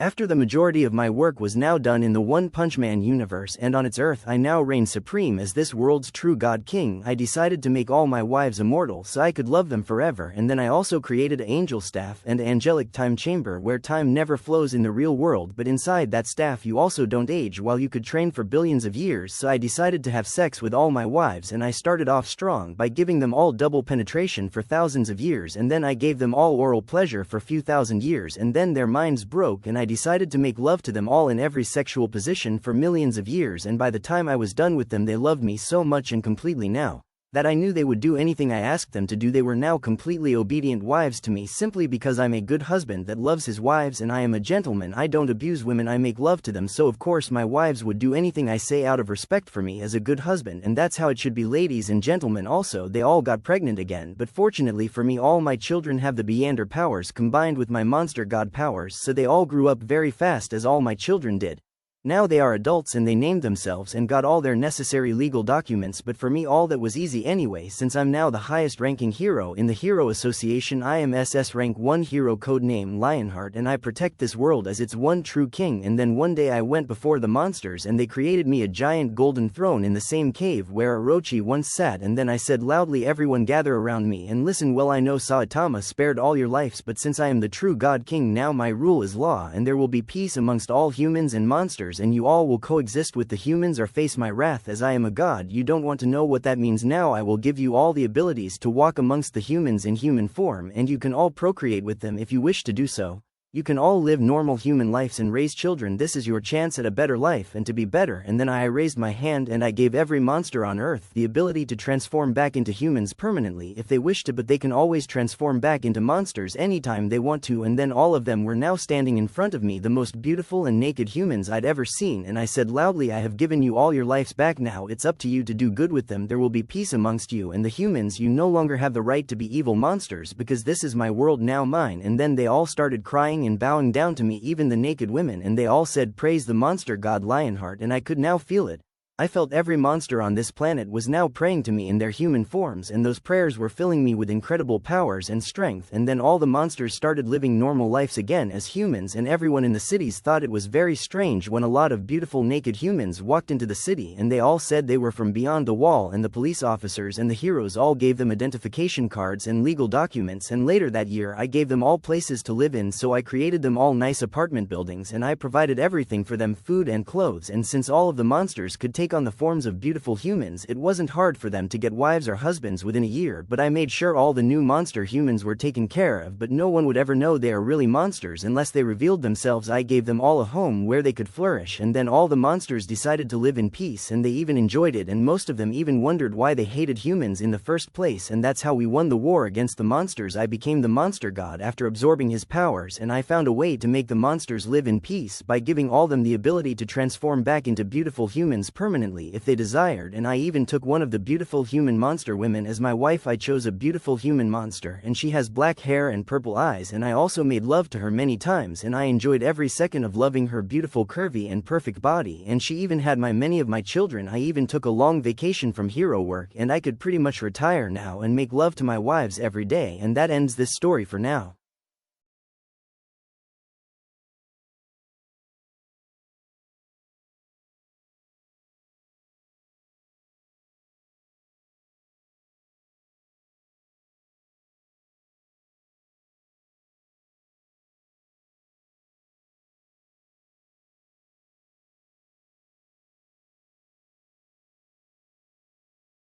After the majority of my work was now done in the One Punch Man universe and on its earth I now reign supreme as this world's true God King, I decided to make all my wives immortal so I could love them forever, and then I also created an angel staff and an angelic time chamber where time never flows in the real world, but inside that staff you also don't age while you could train for billions of years. So I decided to have sex with all my wives, and I started off strong by giving them all double penetration for thousands of years, and then I gave them all oral pleasure for few thousand years, and then their minds broke and I decided to make love to them all in every sexual position for millions of years, and by the time I was done with them they loved me so much and completely now that I knew they would do anything I asked them to do. They were now completely obedient wives to me simply because I'm a good husband that loves his wives, and I am a gentleman. I don't abuse women, I make love to them, so of course my wives would do anything I say out of respect for me as a good husband, and that's how it should be, ladies and gentlemen. Also, they all got pregnant again, but fortunately for me all my children have the Beyonder powers combined with my monster god powers, so they all grew up very fast as all my children did. Now they are adults and they named themselves and got all their necessary legal documents, but for me all that was easy anyway since I'm now the highest ranking hero in the Hero Association. I am SS rank 1 hero, codename Lionheart, and I protect this world as its one true king. And then one day I went before the monsters and they created me a giant golden throne in the same cave where Orochi once sat, and then I said loudly, everyone gather around me and listen well. I know Saitama spared all your lives, but since I am the true God King now my rule is law, and there will be peace amongst all humans and monsters, and you all will coexist with the humans or face my wrath as I am a god. You don't want to know what that means. Now I will give you all the abilities to walk amongst the humans in human form, and you can all procreate with them if you wish to do so. You can all live normal human lives and raise children. This is your chance at a better life and to be better. And then I raised my hand and I gave every monster on earth the ability to transform back into humans permanently if they wish to, but they can always transform back into monsters anytime they want to. And then all of them were now standing in front of me, the most beautiful and naked humans I'd ever seen, and I said loudly, I have given you all your lives back, now it's up to you to do good with them. There will be peace amongst you and the humans. You no longer have the right to be evil monsters because this is my world now, mine. And then they all started crying and bowing down to me, even the naked women, and they all said praise the monster god Lionheart, and I could now feel it. I felt every monster on this planet was now praying to me in their human forms, and those prayers were filling me with incredible powers and strength. And then all the monsters started living normal lives again as humans, and everyone in the cities thought it was very strange when a lot of beautiful naked humans walked into the city, and they all said they were from beyond the wall, and the police officers and the heroes all gave them identification cards and legal documents. And later that year I gave them all places to live in, so I created them all nice apartment buildings and I provided everything for them, food and clothes. And since all of the monsters could take on the forms of beautiful humans, it wasn't hard for them to get wives or husbands within a year. But I made sure all the new monster humans were taken care of, but no one would ever know they are really monsters unless they revealed themselves. I gave them all a home where they could flourish, and then all the monsters decided to live in peace, and they even enjoyed it, and most of them even wondered why they hated humans in the first place. And that's how we won the war against the monsters. I became the monster god after absorbing his powers, and I found a way to make the monsters live in peace by giving all them the ability to transform back into beautiful humans permanently if they desired. And I even took one of the beautiful human monster women as my wife. I chose a beautiful human monster, and she has black hair and purple eyes, and I also made love to her many times, and I enjoyed every second of loving her beautiful curvy and perfect body. And she even had many of my children. I even took a long vacation from hero work, and I could pretty much retire now and make love to my wives every day. And that ends this story for now.